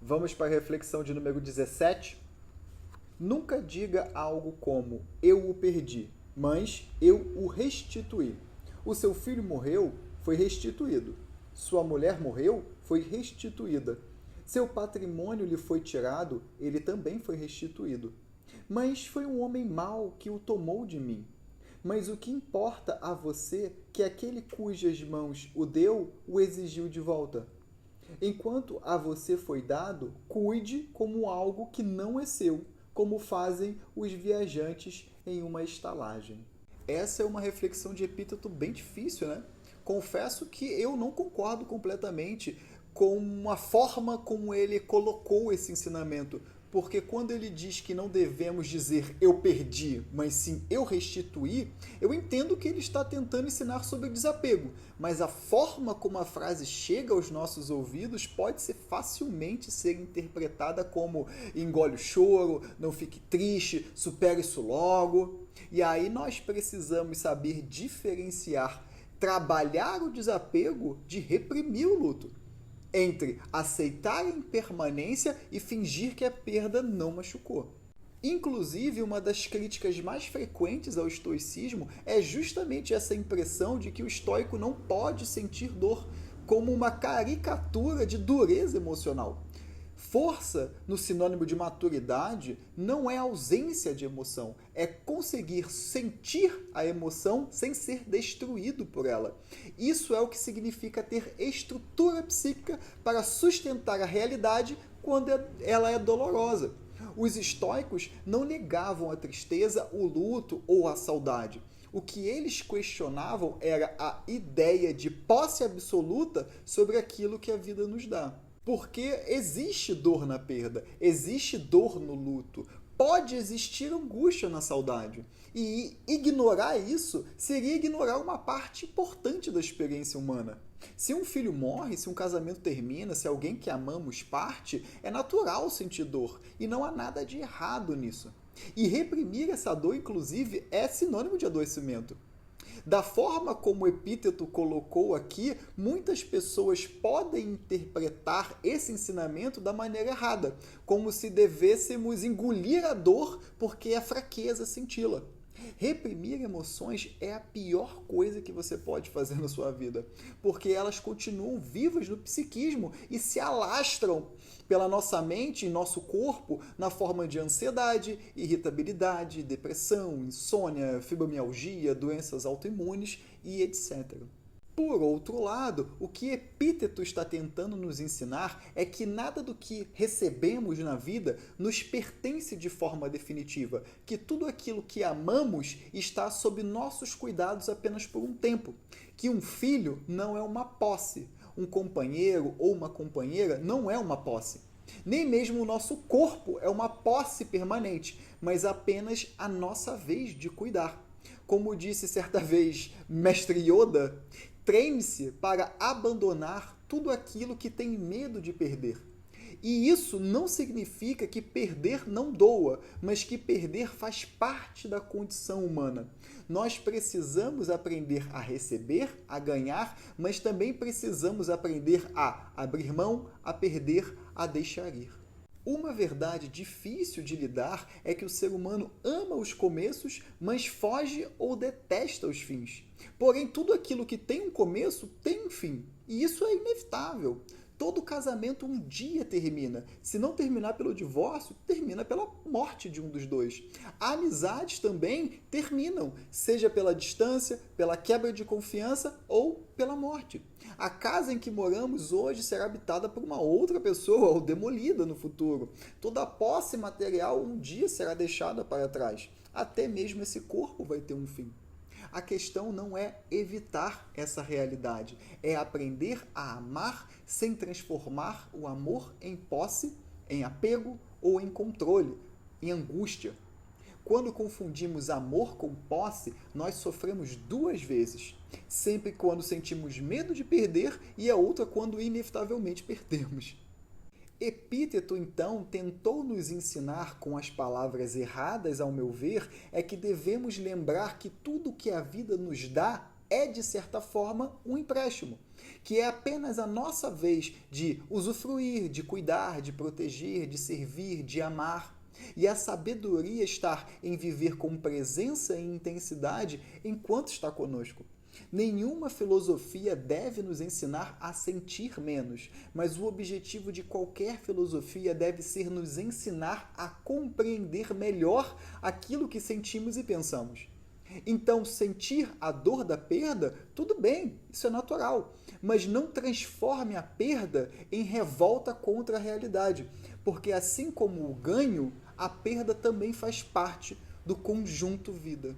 Vamos para a reflexão de número 17. Nunca diga algo como eu o perdi, mas eu o restituí. O seu filho morreu, foi restituído. Sua mulher morreu, foi restituída. Seu patrimônio lhe foi tirado, ele também foi restituído. Mas foi um homem mau que o tomou de mim. Mas o que importa a você que aquele cujas mãos o deu, o exigiu de volta? Enquanto a você foi dado, cuide como algo que não é seu, como fazem os viajantes em uma estalagem. Essa é uma reflexão de Epíteto bem difícil, né? Confesso que eu não concordo completamente com a forma como ele colocou esse ensinamento, porque quando ele diz que não devemos dizer eu perdi, mas sim eu restituí, eu entendo que ele está tentando ensinar sobre desapego, mas a forma como a frase chega aos nossos ouvidos pode ser facilmente ser interpretada como engole o choro, não fique triste, supere isso logo. E aí nós precisamos saber diferenciar trabalhar o desapego de reprimir o luto, entre aceitar a impermanência e fingir que a perda não machucou. Inclusive, uma das críticas mais frequentes ao estoicismo é justamente essa impressão de que o estoico não pode sentir dor, como uma caricatura de dureza emocional. Força, no sinônimo de maturidade, não é ausência de emoção, é conseguir sentir a emoção sem ser destruído por ela. Isso é o que significa ter estrutura psíquica para sustentar a realidade quando ela é dolorosa. Os estoicos não negavam a tristeza, o luto ou a saudade. O que eles questionavam era a ideia de posse absoluta sobre aquilo que a vida nos dá. Porque existe dor na perda, existe dor no luto, pode existir angústia na saudade. E ignorar isso seria ignorar uma parte importante da experiência humana. Se um filho morre, se um casamento termina, se alguém que amamos parte, é natural sentir dor e não há nada de errado nisso. E reprimir essa dor, inclusive, é sinônimo de adoecimento. Da forma como o Epíteto colocou aqui, muitas pessoas podem interpretar esse ensinamento da maneira errada, como se devêssemos engolir a dor porque é fraqueza senti-la. Reprimir emoções é a pior coisa que você pode fazer na sua vida, porque elas continuam vivas no psiquismo e se alastram pela nossa mente e nosso corpo na forma de ansiedade, irritabilidade, depressão, insônia, fibromialgia, doenças autoimunes e etc. Por outro lado, o que Epíteto está tentando nos ensinar é que nada do que recebemos na vida nos pertence de forma definitiva, que tudo aquilo que amamos está sob nossos cuidados apenas por um tempo, que um filho não é uma posse, um companheiro ou uma companheira não é uma posse. Nem mesmo o nosso corpo é uma posse permanente, mas apenas a nossa vez de cuidar. Como disse certa vez Mestre Yoda, treine-se para abandonar tudo aquilo que tem medo de perder. E isso não significa que perder não doa, mas que perder faz parte da condição humana. Nós precisamos aprender a receber, a ganhar, mas também precisamos aprender a abrir mão, a perder, a deixar ir. Uma verdade difícil de lidar é que o ser humano ama os começos, mas foge ou detesta os fins. Porém, tudo aquilo que tem um começo tem um fim. E isso é inevitável. Todo casamento um dia termina. Se não terminar pelo divórcio, termina pela morte de um dos dois. Amizades também terminam, seja pela distância, pela quebra de confiança ou pela morte. A casa em que moramos hoje será habitada por uma outra pessoa ou demolida no futuro. Toda a posse material um dia será deixada para trás. Até mesmo esse corpo vai ter um fim. A questão não é evitar essa realidade, é aprender a amar sem transformar o amor em posse, em apego ou em controle, em angústia. Quando confundimos amor com posse, nós sofremos duas vezes. Sempre quando sentimos medo de perder e a outra quando inevitavelmente perdemos. Epíteto, então, tentou nos ensinar com as palavras erradas, ao meu ver, é que devemos lembrar que tudo que a vida nos dá é, de certa forma, um empréstimo, que é apenas a nossa vez de usufruir, de cuidar, de proteger, de servir, de amar. E a sabedoria está em viver com presença e intensidade enquanto está conosco. Nenhuma filosofia deve nos ensinar a sentir menos, mas o objetivo de qualquer filosofia deve ser nos ensinar a compreender melhor aquilo que sentimos e pensamos. Então, sentir a dor da perda, tudo bem, isso é natural, mas não transforme a perda em revolta contra a realidade, porque assim como o ganho, a perda também faz parte do conjunto vida.